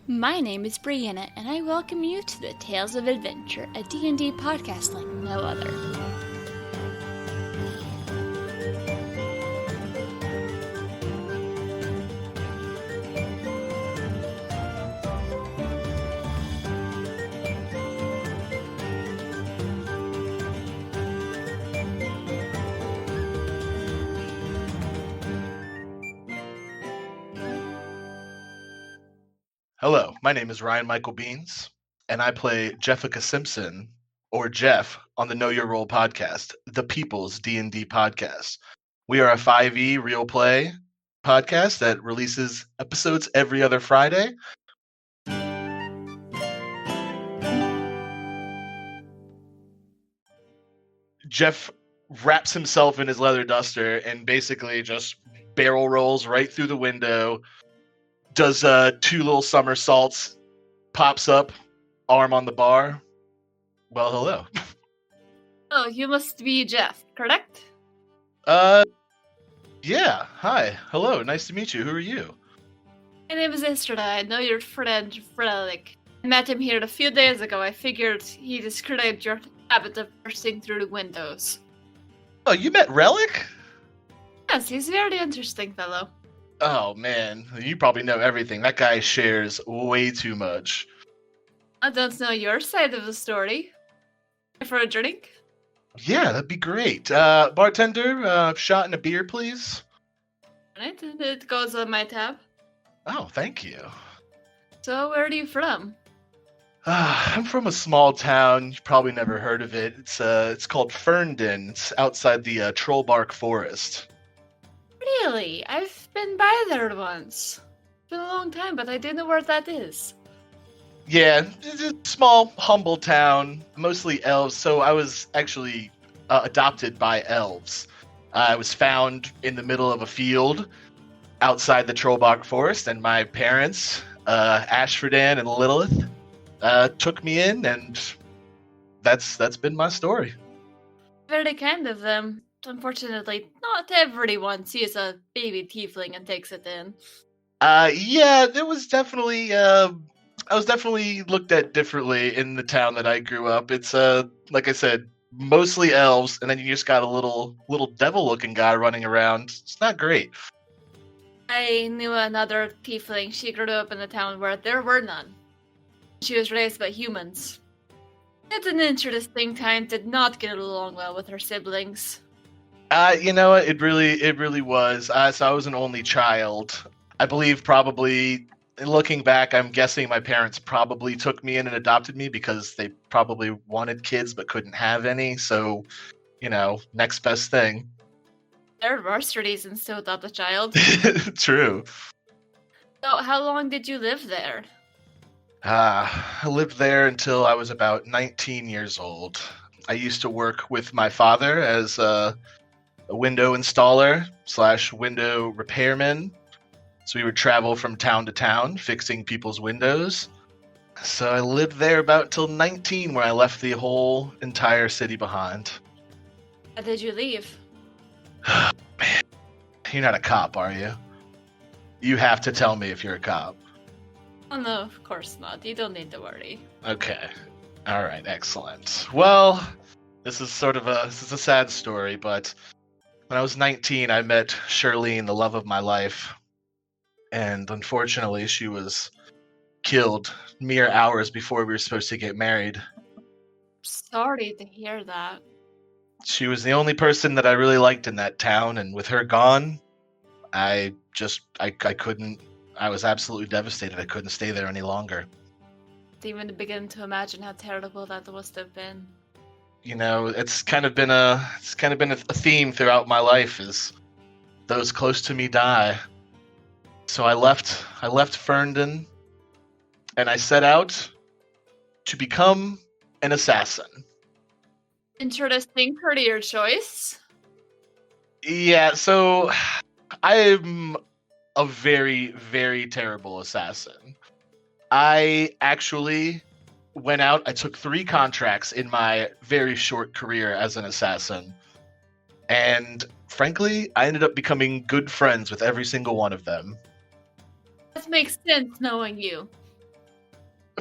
My name is Brianna, and I welcome you to the Tales of Adventure, a D&D podcast like no other. Hello, my name is Ryan Michael Beans, and I play Jeffica Simpson, or Jeff, on the Know Your Role podcast, the People's D&D podcast. We are a 5e real play podcast that releases episodes every other Friday. Jeff wraps himself in his leather duster and basically just barrel rolls right through the window, does two little somersaults, pops up, arm on the bar. Well, hello. Oh, you must be Jeff, correct? Yeah. Hi. Hello. Nice to meet you. Who are you? My name is Isra. I know your friend Relic. I met him here a few days ago. I figured he described your habit of bursting through the windows. Oh, you met Relic? Yes, he's a very interesting fellow. Oh, man. You probably know everything. That guy shares way too much. I don't know your side of the story. For a drink? Yeah, that'd be great. Bartender, shot and a beer, please. Right, it goes on my tab. Oh, thank you. So, where are you from? I'm from a small town. You've probably never heard of it. It's called Ferndon. It's outside the Trollbark Forest. Really? I've been by there once. It's been a long time, but I didn't know where that is. Yeah, it's a small, humble town, mostly elves. So I was actually adopted by elves. I was found in the middle of a field outside the Trollbark Forest, and my parents, Ashfordan and Lilith, took me in, and that's been my story. Very kind of them. Unfortunately, not everyone sees a baby tiefling and takes it in. Yeah, there was definitely I was definitely looked at differently in the town that I grew up. It's like I said, mostly elves, and then you just got a little devil-looking guy running around. It's not great. I knew another tiefling. She grew up in a town where there were none. She was raised by humans. It's an interesting time. Did not get along well with her siblings. You know what? It really was. So I was an only child. I believe probably, looking back, I'm guessing my parents probably took me in and adopted me because they probably wanted kids but couldn't have any. So, next best thing. There are worse reasons to adopt a child. True. So, how long did you live there? I lived there until I was about 19 years old. I used to work with my father as a window installer / window repairman. So we would travel from town to town fixing people's windows. So I lived there about till 19, where I left the whole entire city behind. Why did you leave? Man, you're not a cop, are you? You have to tell me if you're a cop. Oh no, of course not. You don't need to worry. Okay. All right, excellent. Well, this is a sad story, but when I was 19, I met Shirlene, the love of my life. And unfortunately, she was killed mere hours before we were supposed to get married. Sorry to hear that. She was the only person that I really liked in that town, and with her gone, I couldn't. I was absolutely devastated. I couldn't stay there any longer. Can't even begin to imagine how terrible that must have been. It's kind of been a theme throughout my life, is those close to me die. So I left Ferndon, and I set out to become an assassin. Interesting career choice. Yeah, so I'm a very, very terrible assassin. I actually went out, I took 3 contracts in my very short career as an assassin. And frankly, I ended up becoming good friends with every single one of them. That makes sense knowing you.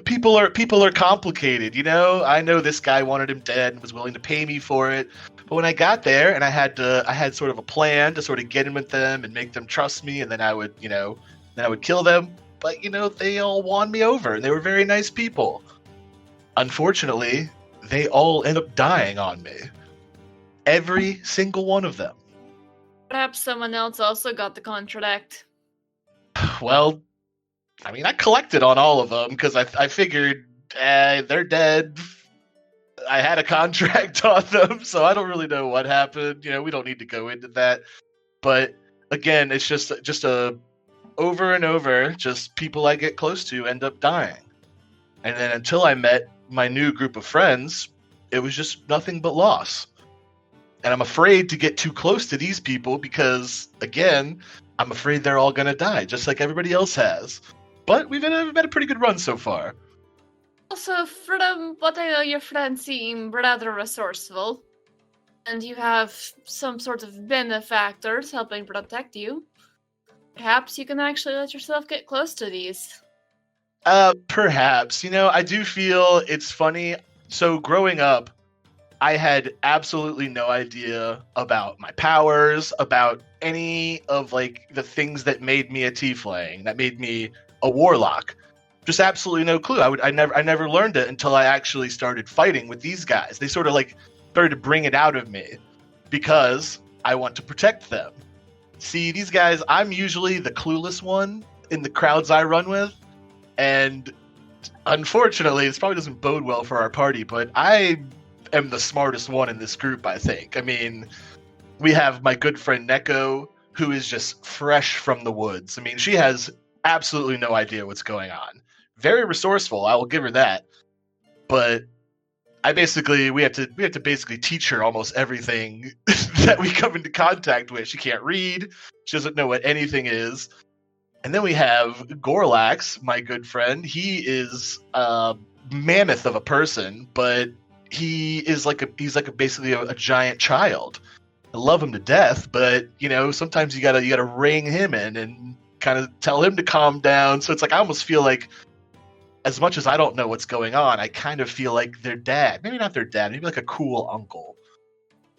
people are complicated, you know. I know this guy wanted him dead and was willing to pay me for it. But when I got there and I had sort of a plan to sort of get in with them and make them trust me, and then I would kill them. But they all won me over, and they were very nice people. Unfortunately, they all end up dying on me. Every single one of them. Perhaps someone else also got the contract. Well, I mean, I collected on all of them because I figured they're dead. I had a contract on them, so I don't really know what happened. We don't need to go into that. But again, it's just a over and over, just people I get close to end up dying. And then until I met my new group of friends, it was just nothing but loss. And I'm afraid to get too close to these people because, again, I'm afraid they're all going to die, just like everybody else has. But we've had a pretty good run so far. Also, from what I know, your friends seem rather resourceful. And you have some sort of benefactors helping protect you. Perhaps you can actually let yourself get close to these. Perhaps. I do feel it's funny. So growing up, I had absolutely no idea about my powers, about any of the things that made me a tiefling, that made me a warlock. Just absolutely no clue. I never learned it until I actually started fighting with these guys. They sort of started to bring it out of me because I want to protect them. See, these guys, I'm usually the clueless one in the crowds I run with, and unfortunately, this probably doesn't bode well for our party, but I am the smartest one in this group, I think. I mean, we have my good friend Neko, who is just fresh from the woods. I mean, she has absolutely no idea what's going on. Very resourceful, I will give her that. But we have to basically teach her almost everything that we come into contact with. She can't read. She doesn't know what anything is. And then we have Gorlax, my good friend. He is a mammoth of a person, but he's basically a giant child. I love him to death, but sometimes you gotta rein him in and kind of tell him to calm down. So it's I almost feel like, as much as I don't know what's going on, I kind of feel like their dad. Maybe not their dad, maybe a cool uncle.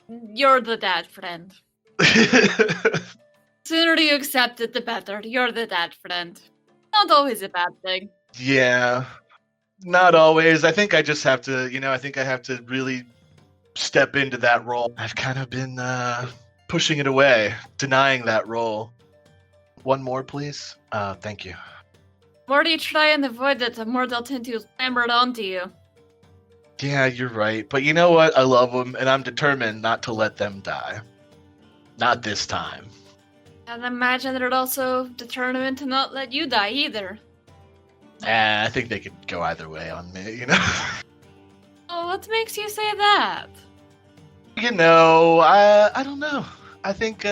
You're the dad friend. Sooner you accept it, the better. You're the dad friend. Not always a bad thing. Yeah, not always. I think I just have to, I think I have to really step into that role. I've kind of been pushing it away, denying that role. One more, please. Thank you. The more you try and avoid it, the more they'll tend to clamber it onto you. Yeah, you're right. But you know what? I love them, and I'm determined not to let them die. Not this time. And imagine they're also determined to not let you die either. I think they could go either way on me, Oh, what makes you say that? I don't know. I think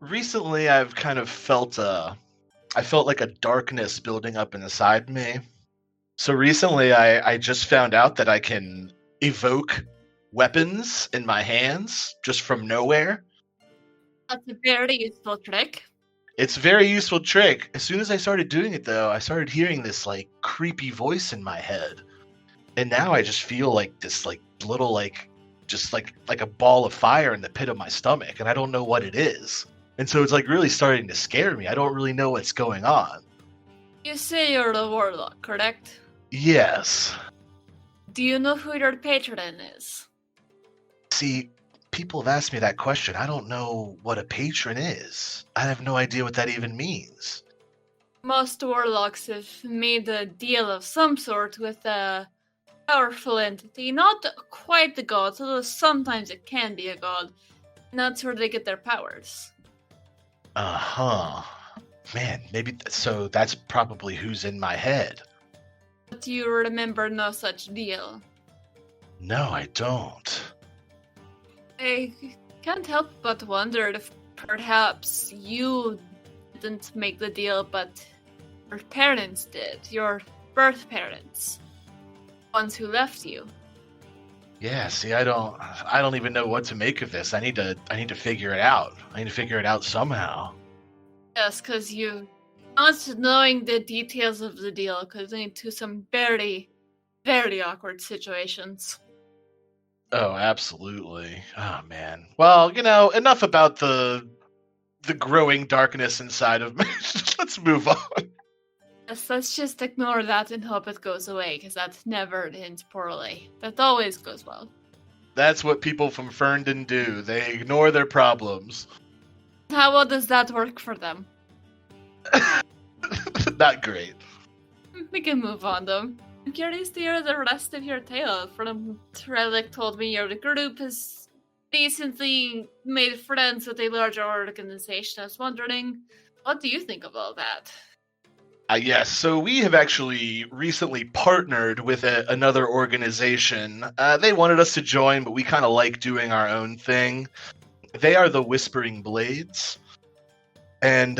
recently I've kind of felt like a darkness building up inside me. So recently I just found out that I can evoke weapons in my hands just from nowhere. That's a very useful trick. It's a very useful trick. As soon as I started doing it, though, I started hearing this creepy voice in my head, and now I just feel like this little just like a ball of fire in the pit of my stomach, and I don't know what it is. And so it's really starting to scare me. I don't really know what's going on. You say you're the warlock, correct? Yes. Do you know who your patron is? See, people have asked me that question. I don't know what a patron is. I have no idea what that even means. Most warlocks have made a deal of some sort with a powerful entity. Not quite the gods, although sometimes it can be a god. And that's where they get their powers. Uh-huh. Man, maybe so that's probably who's in my head. But you remember no such deal? No, I don't. I can't help but wonder if perhaps you didn't make the deal, but your parents did. Your birth parents. Ones who left you. Yeah, see, I don't even know what to make of this. I need to figure it out. I need to figure it out somehow. Yes, because you Not knowing the details of the deal could lead to some very, very awkward situations. Oh, absolutely. Oh man. Well, enough about the growing darkness inside of me. Let's move on. Yes, let's just ignore that and hope it goes away, because that never ends poorly. That always goes well. That's what people from Ferndon do. They ignore their problems. How well does that work for them? Not great. We can move on, though. I'm curious to hear the rest of your tale. From Relic told me your group has recently made friends with a larger organization. I was wondering, what do you think of all that? Yes, so we have actually recently partnered with another organization. They wanted us to join, but we kind of like doing our own thing. They are the Whispering Blades. And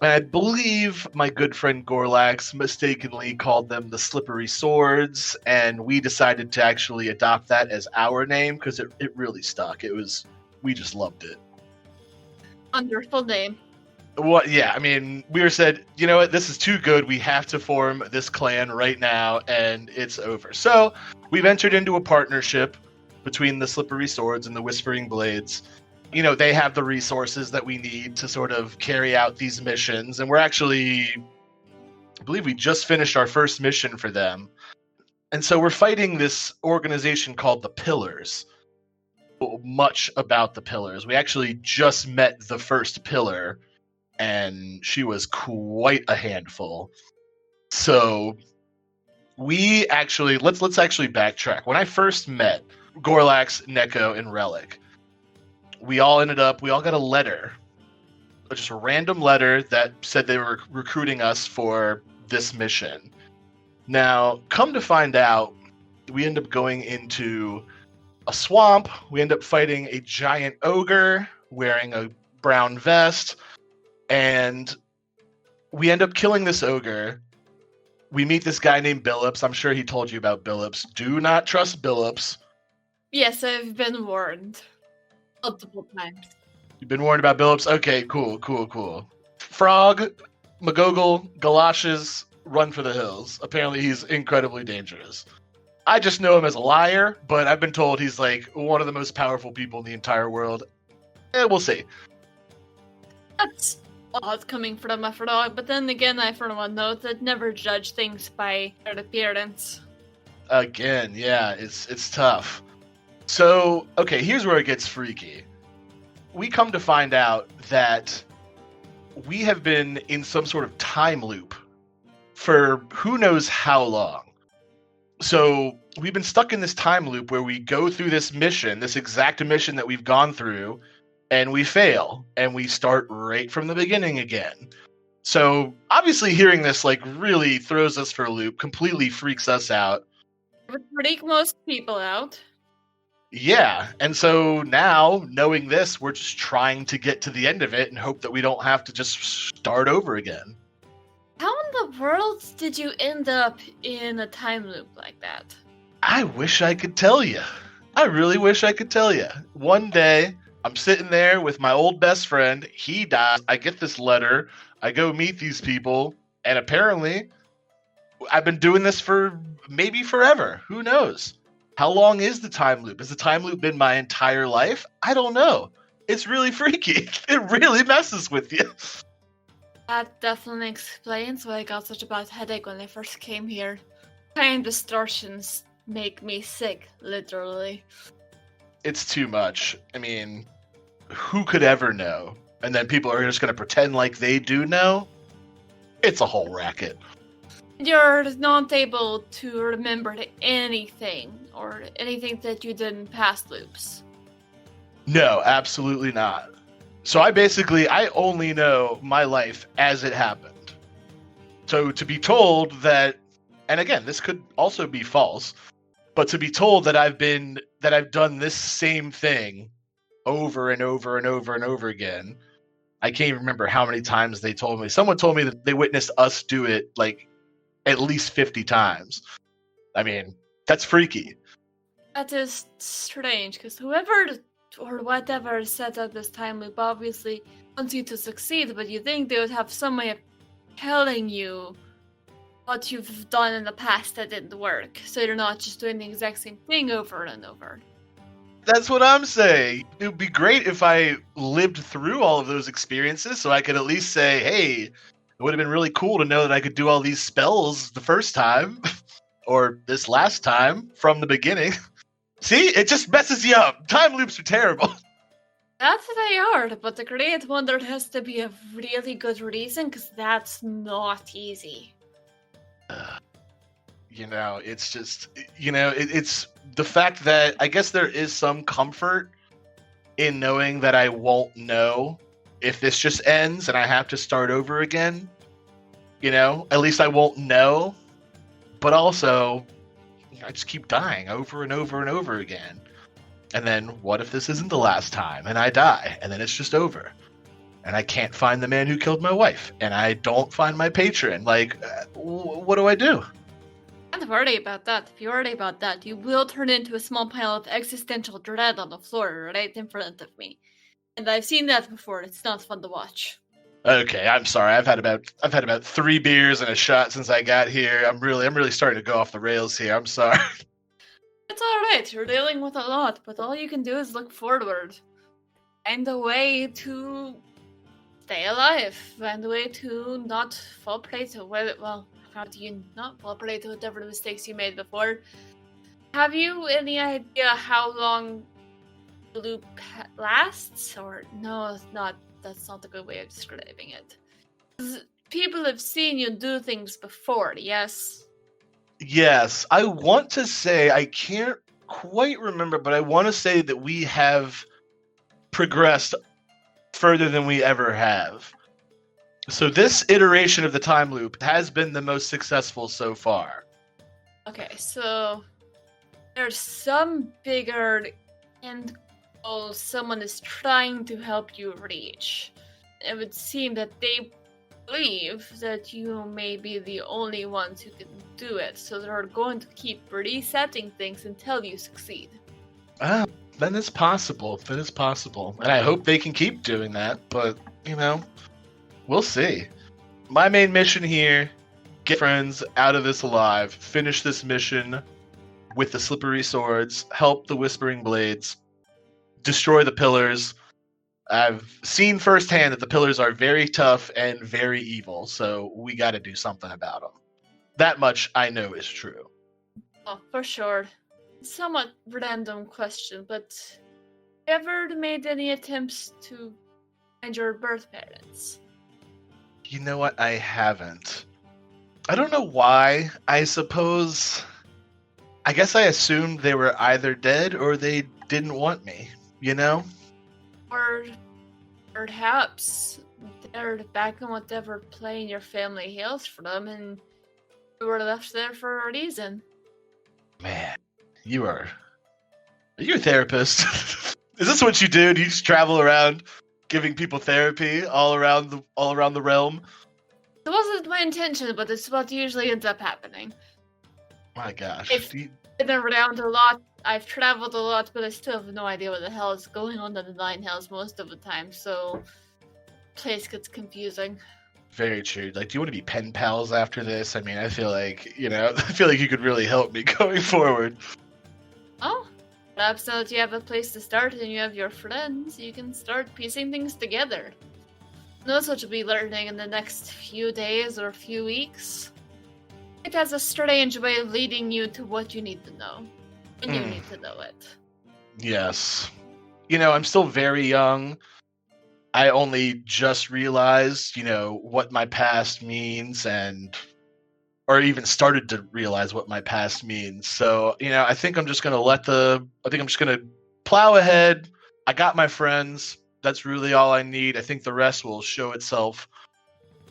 I believe my good friend Gorlax mistakenly called them the Slippery Swords, and we decided to actually adopt that as our name because it really stuck. We just loved it. Wonderful name. What? Yeah, I mean, we were said, you know what, this is too good. We have to form this clan right now, and it's over. So we've entered into a partnership between the Slippery Swords and the Whispering Blades. They have the resources that we need to sort of carry out these missions, and I believe we just finished our first mission for them. And so we're fighting this organization called the Pillars. Much about the Pillars. We actually just met the first pillar, and she was quite a handful. So we actually let's actually backtrack. When I first met Gorlax, Neko, and Relic, we all got a letter, just a random letter that said they were recruiting us for this mission. Now, come to find out, we end up going into a swamp. We end up fighting a giant ogre wearing a brown vest, and we end up killing this ogre. We meet this guy named Billups. I'm sure he told you about Billups. Do not trust Billups. Yes, I've been warned. Multiple times. You've been warned about Billups? Okay, cool. Frog, McGoggle, galoshes, run for the hills. Apparently he's incredibly dangerous. I just know him as a liar, but I've been told he's like one of the most powerful people in the entire world. We'll see. That's odd coming from a frog, but then again, I for one note that never judge things by their appearance. Again, yeah, it's tough. So, okay, here's where it gets freaky. We come to find out that we have been in some sort of time loop for who knows how long. So we've been stuck in this time loop where we go through this mission, this exact mission that we've gone through, and we fail, and we start right from the beginning again. So obviously hearing this really throws us for a loop, completely freaks us out. It would freak most people out. Yeah, and so now, knowing this, we're just trying to get to the end of it and hope that we don't have to just start over again. How in the world did you end up in a time loop like that? I wish I could tell you. I really wish I could tell you. One day, I'm sitting there with my old best friend. He dies. I get this letter. I go meet these people, and apparently, I've been doing this for maybe forever. Who knows? How long is the time loop? Has the time loop been my entire life? I don't know. It's really freaky. It really messes with you. That definitely explains why I got such a bad headache when I first came here. Time distortions make me sick, literally. It's too much. I mean, who could ever know? And then people are just going to pretend like they do know? It's a whole racket. You're not able to remember anything, or anything that you did in past loops. No, absolutely not. So I only know my life as it happened. So to be told that, and again, this could also be false, but to be told that I've done this same thing over and over and over and over again, I can't even remember how many times they told me. Someone told me that they witnessed us do it at least 50 times. I mean, that's freaky. That is strange, because whoever or whatever set up this time loop obviously want you to succeed, but you think they would have some way of telling you what you've done in the past that didn't work, so you're not just doing the exact same thing over and over. That's what I'm saying. It would be great if I lived through all of those experiences so I could at least say, hey, it would have been really cool to know that I could do all these spells the first time or this last time from the beginning. See, it just messes you up. Time loops are terrible. That's they are, but the great one, there has to be a really good reason, because that's not easy. It's just, it's the fact that I guess there is some comfort in knowing that I won't know if this just ends and I have to start over again. At least I won't know. But also, I just keep dying over and over and over again. And then what if this isn't the last time and I die and then it's just over? And I can't find the man who killed my wife and I don't find my patron. What do I do? Don't worry about that. If you worry about that, you will turn into a small pile of existential dread on the floor right in front of me. And I've seen that before. It's not fun to watch. Okay, I'm sorry. I've had about 3 beers and a shot since I got here. I'm really starting to go off the rails here. I'm sorry. It's alright. You're dealing with a lot, but all you can do is look forward. Find a way to stay alive. Find a way to not fall prey to how do you not fall prey to whatever mistakes you made before? Have you any idea how long the loop lasts? Or no, that's not a good way of describing it. 'Cause people have seen you do things before, yes? Yes, I want to say, I can't quite remember, but I want to say that we have progressed further than we ever have. So this iteration of the time loop has been the most successful so far. Okay, so there's some bigger end goal someone is trying to help you reach. It would seem that they believe that you may be the only ones who can do it, so they're going to keep resetting things until you succeed. That is possible. That is possible. And I hope they can keep doing that, but, we'll see. My main mission here, get friends out of this alive, finish this mission with the slippery swords, help the whispering blades, destroy the pillars. I've seen firsthand that the pillars are very tough and very evil, so we got to do something about them. That much I know is true. Oh, for sure. Somewhat random question, but have you ever made any attempts to find your birth parents? You know what? I haven't. I don't know why. I guess I assumed they were either dead or they didn't want me, Or perhaps they're back in whatever plane your family hails from, and you were left there for a reason. Man, are you a therapist? Is this what you do? Do you just travel around giving people therapy all around the realm? It wasn't my intention, but it's what usually ends up happening. My gosh. I've been around a lot, I've traveled a lot, but I still have no idea what the hell is going on in the Nine Hells most of the time, so place gets confusing. Very true. Do you want to be pen pals after this? I mean, I feel like, you could really help me going forward. Oh, perhaps now that you have a place to start and you have your friends, you can start piecing things together. Who knows what you'll be learning in the next few days or few weeks? It has a strange way of leading you to what you need to know. When you need to know it. Yes. I'm still very young. I only just realized, what my past means or even started to realize what my past means. So, I think I'm just going to plow ahead. I got my friends. That's really all I need. I think the rest will show itself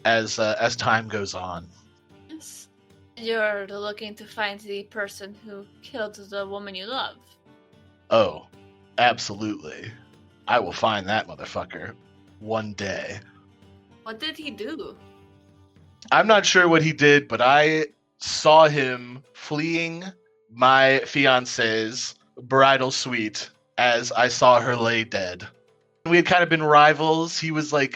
as time goes on. Yes. You're looking to find the person who killed the woman you love. Oh, absolutely. I will find that motherfucker one day. What did he do? I'm not sure what he did, but I saw him fleeing my fiance's bridal suite as I saw her lay dead. We had kind of been rivals. He was like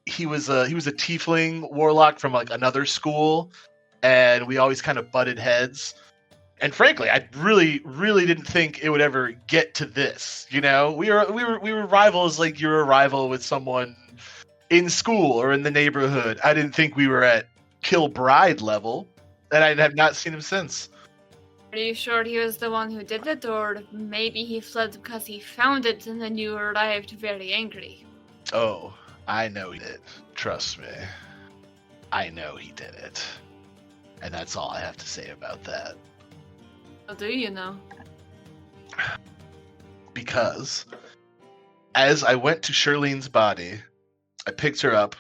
he was a tiefling warlock from like another school, and we always kind of butted heads. And frankly, I really didn't think it would ever get to this. You know, we were rivals like you're a rival with someone in school or in the neighborhood. I didn't think we were at kill bride level, and I have not seen him since. Are you sure he was the one who did it, or maybe he fled because he found it and then you arrived very angry? Oh, I know he did it. Trust me. I know he did it. And that's all I have to say about that. How do you know? Because as I went to Shirlene's body, I picked her up,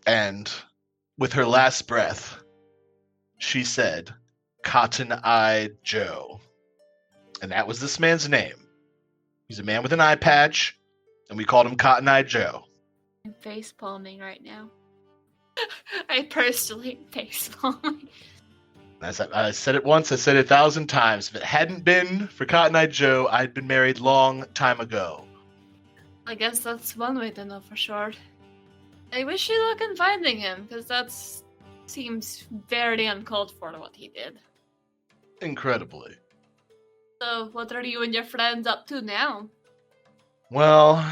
and with her last breath, she said, Cotton-Eyed Joe. And that was this man's name. He's a man with an eye patch, and we called him Cotton-Eyed Joe. I'm face palming right now. I personally face palming. I said it once, I said it 1,000 times. If it hadn't been for Cotton-Eyed Joe, I'd been married long time ago. I guess that's one way to know for sure. I wish you luck in finding him, because that seems very uncalled for what he did. Incredibly. So, what are you and your friends up to now? Well,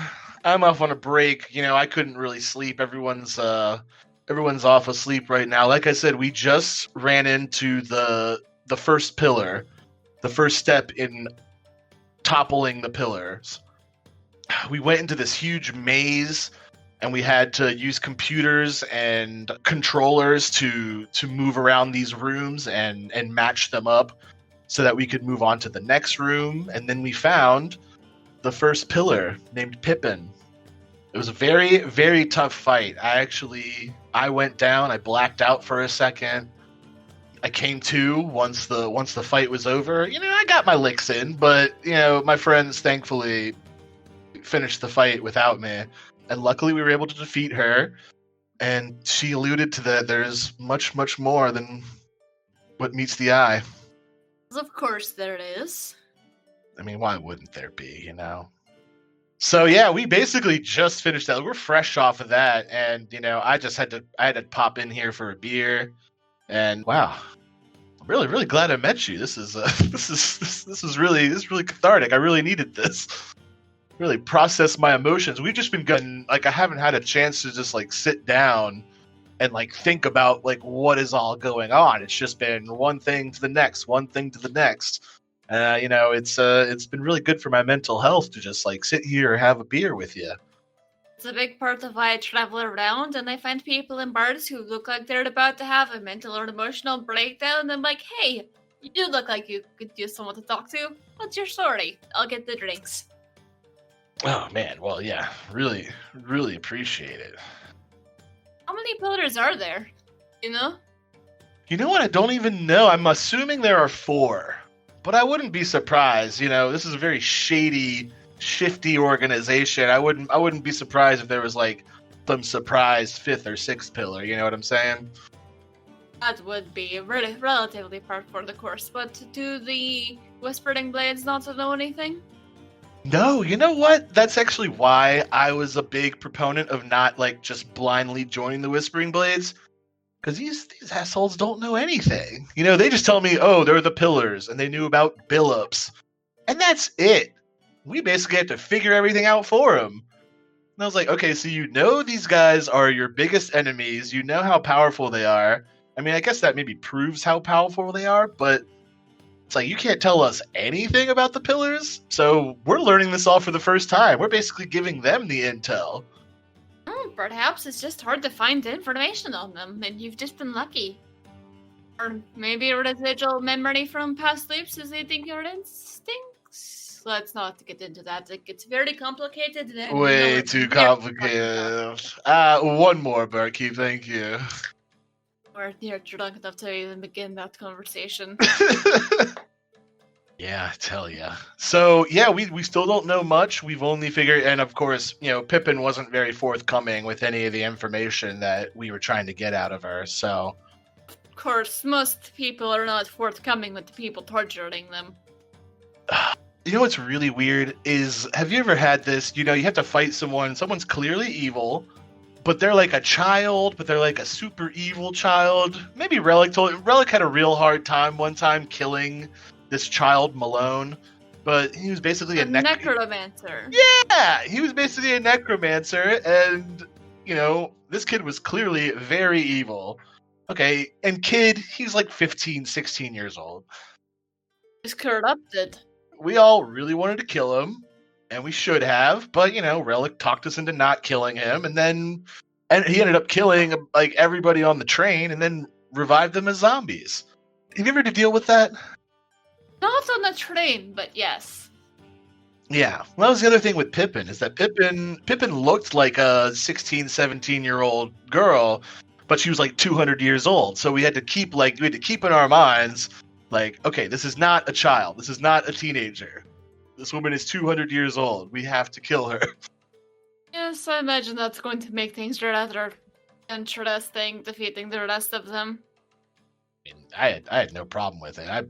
I'm off on a break. You know, I couldn't really sleep. Everyone's off asleep right now. Like I said, we just ran into the first pillar, the first step in toppling the pillars. We went into this huge maze, and we had to use computers and controllers to move around these rooms and match them up so that we could move on to the next room. And then we found the first pillar named Pippin. It was a very, very tough fight. I went down, I blacked out for a second. I came to once the fight was over. You know, I got my licks in, but you know, my friends thankfully finished the fight without me. And luckily we were able to defeat her. And she alluded to that there's much, much more than what meets the eye. Of course there is. I mean, why wouldn't there be, you know? So yeah, we basically just finished that. We're fresh off of that, and you know, I had to pop in here for a beer, and wow, I'm really glad I met you. This is really cathartic. I really needed this. Really process my emotions. We've just been going, like, I haven't had a chance to just like sit down and like think about like what is all going on. It's just been one thing to the next, one thing to the next. You know, it's been really good for my mental health to just like sit here and have a beer with you. It's a big part of why I travel around, and I find people in bars who look like they're about to have a mental or emotional breakdown, and I'm like, hey, you do look like you could use someone to talk to. What's your story? I'll get the drinks. Oh man, well yeah, really appreciate it. How many pillars are there? You know? You know what? I don't even know. I'm assuming there are 4. But I wouldn't be surprised. You know, this is a very shady, shifty organization. I wouldn't be surprised if there was like some surprise 5th or 6th pillar. You know what I'm saying? That would be really relatively par for the course. But do the Whispering Blades not know anything? No, you know what? That's actually why I was a big proponent of not like just blindly joining the Whispering Blades. Because these assholes don't know anything. You know, they just tell me, oh, they're the pillars, and they knew about Billups. And that's it. We basically had to figure everything out for them. And I was like, okay, so you know these guys are your biggest enemies. You know how powerful they are. I mean, I guess that maybe proves how powerful they are, but it's like, you can't tell us anything about the pillars? So we're learning this all for the first time. We're basically giving them the intel. Perhaps it's just hard to find information on them, and you've just been lucky. Or maybe a residual memory from past lives is eating your instincts? Let's not get into that. It gets very complicated. And way too complicated. One more, Barkeep, thank you. Or you're drunk enough to even begin that conversation. Yeah, I tell ya. So, yeah, we still don't know much. We've only figured, and of course, you know, Pippin wasn't very forthcoming with any of the information that we were trying to get out of her, so. Of course, most people are not forthcoming with the people torturing them. You know what's really weird is, have you ever had this? You have to fight someone's clearly evil, but they're like a child, but they're like a super evil child. Maybe Relic had a real hard time one time killing this child Malone, but he was basically A necromancer. Yeah, he was basically a necromancer, and this kid was clearly very evil. Okay, and he's like 15, 16 years old. He's corrupted. We all really wanted to kill him, and we should have, but Relic talked us into not killing him, and he ended up killing like everybody on the train, and then revived them as zombies. Have you ever had to deal with that? Not on the train, but yes. Yeah, well, that was the other thing with Pippin, is that Pippin looked like a 16, 17-year-old girl, but she was like 200 years old. So we had to keep in our minds, like, okay, this is not a child. This is not a teenager. This woman is 200 years old. We have to kill her. Yes, I imagine that's going to make things rather interesting, defeating the rest of them. I mean, I had no problem with it. I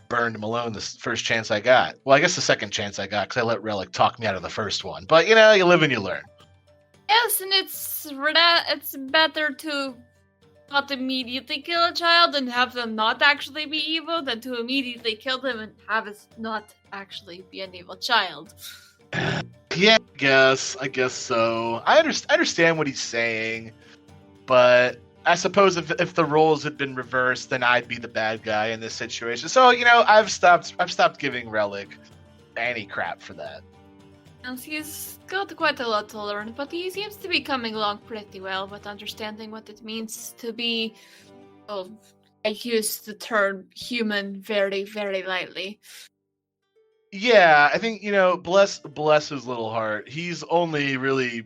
burned Malone the first chance I got. Well, I guess the second chance I got, because I let Relic talk me out of the first one. But, you live and you learn. Yes, and it's better to not immediately kill a child and have them not actually be evil than to immediately kill them and have it not actually be an evil child. Yeah, I guess so. I understand what he's saying, but I suppose if the roles had been reversed, then I'd be the bad guy in this situation. So, I've stopped giving Relic any crap for that. And he's got quite a lot to learn, but he seems to be coming along pretty well with understanding what it means to be, I use the term human very, very lightly. Yeah, I think, bless his little heart. He's only really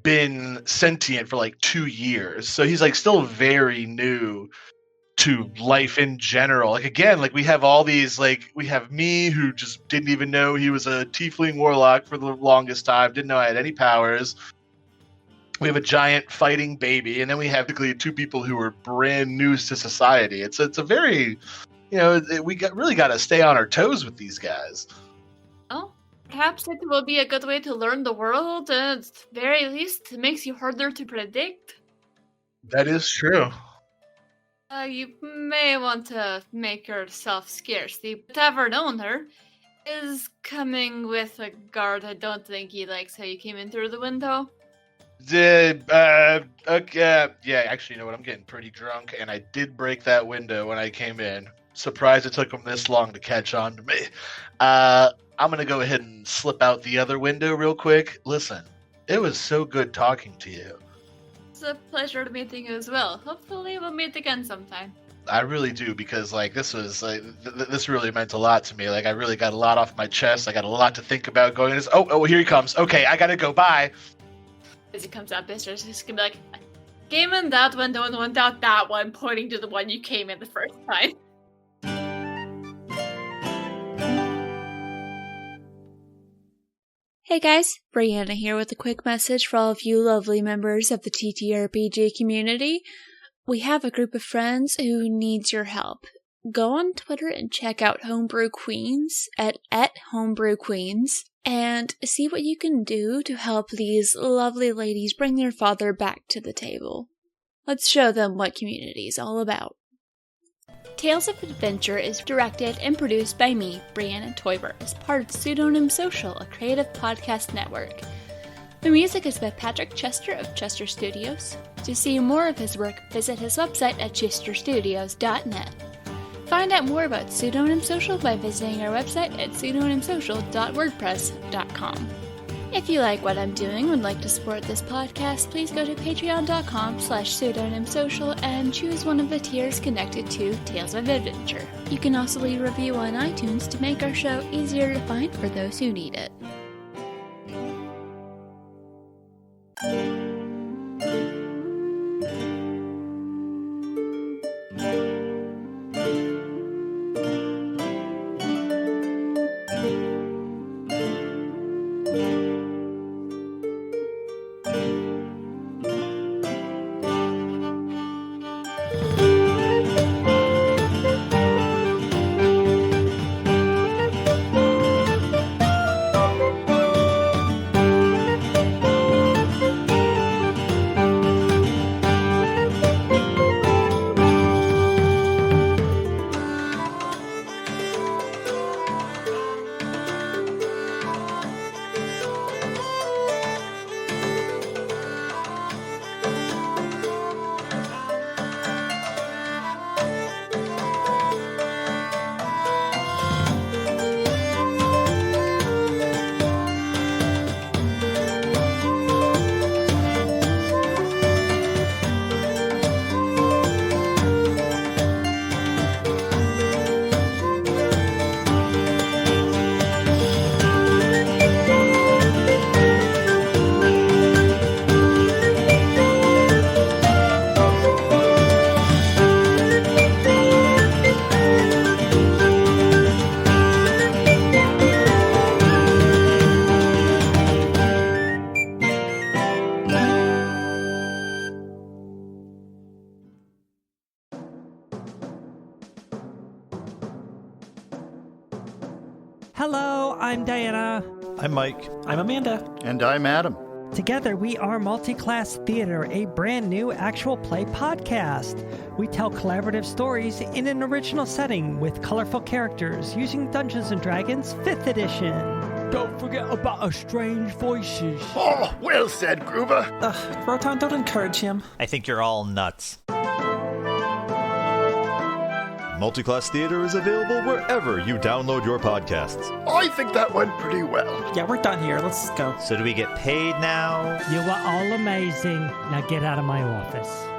been sentient for like 2 years. So he's like still very new to life in general. Like, again, like we have all these, like we have me who just didn't even know he was a tiefling warlock for the longest time, didn't know I had any powers. We have a giant fighting baby, and then we have basically 2 people who are brand new to society. It's a very, we really got to stay on our toes with these guys. Oh, perhaps it will be a good way to learn the world, and at the very least, it makes you harder to predict. That is true. You may want to make yourself scarce. The tavern owner is coming with a guard. I don't think he likes how you came in through the window. Okay, yeah, actually, you know what? I'm getting pretty drunk, and I did break that window when I came in. Surprised it took him this long to catch on to me. I'm going to go ahead and slip out the other window real quick. Listen, it was so good talking to you. It's a pleasure meeting you as well. Hopefully we'll meet again sometime. I really do, because like this was like this really meant a lot to me. Like I really got a lot off my chest. I got a lot to think about going. Oh, here he comes. Okay, I gotta go. Bye. As he comes up, it's just gonna be like, came in that window and went out that one, pointing to the one you came in the first time. Hey guys, Brianna here with a quick message for all of you lovely members of the TTRPG community. We have a group of friends who needs your help. Go on Twitter and check out Homebrew Queens at Homebrew Queens and see what you can do to help these lovely ladies bring their father back to the table. Let's show them what community is all about. Tales of Adventure is directed and produced by me, Brianna Toiber, as part of Pseudonym Social, a creative podcast network. The music is by Patrick Chester of Chester Studios. To see more of his work, visit his website at chesterstudios.net. Find out more about Pseudonym Social by visiting our website at pseudonymsocial.wordpress.com. If you like what I'm doing and would like to support this podcast, please go to patreon.com/pseudonymsocial and choose one of the tiers connected to Tales of Adventure. You can also leave a review on iTunes to make our show easier to find for those who need it. Hello, I'm Diana. I'm Mike. I'm Amanda. And I'm Adam. Together, we are Multiclass Theater, a brand new actual play podcast. We tell collaborative stories in an original setting with colorful characters using Dungeons & Dragons 5th edition. Don't forget about our strange voices. Oh, well said, Groover. Rotan, don't encourage him. I think you're all nuts. Multiclass Theater is available wherever you download your podcasts. I think that went pretty well. Yeah, we're done here. Let's go. So do we get paid now? You were all amazing. Now get out of my office.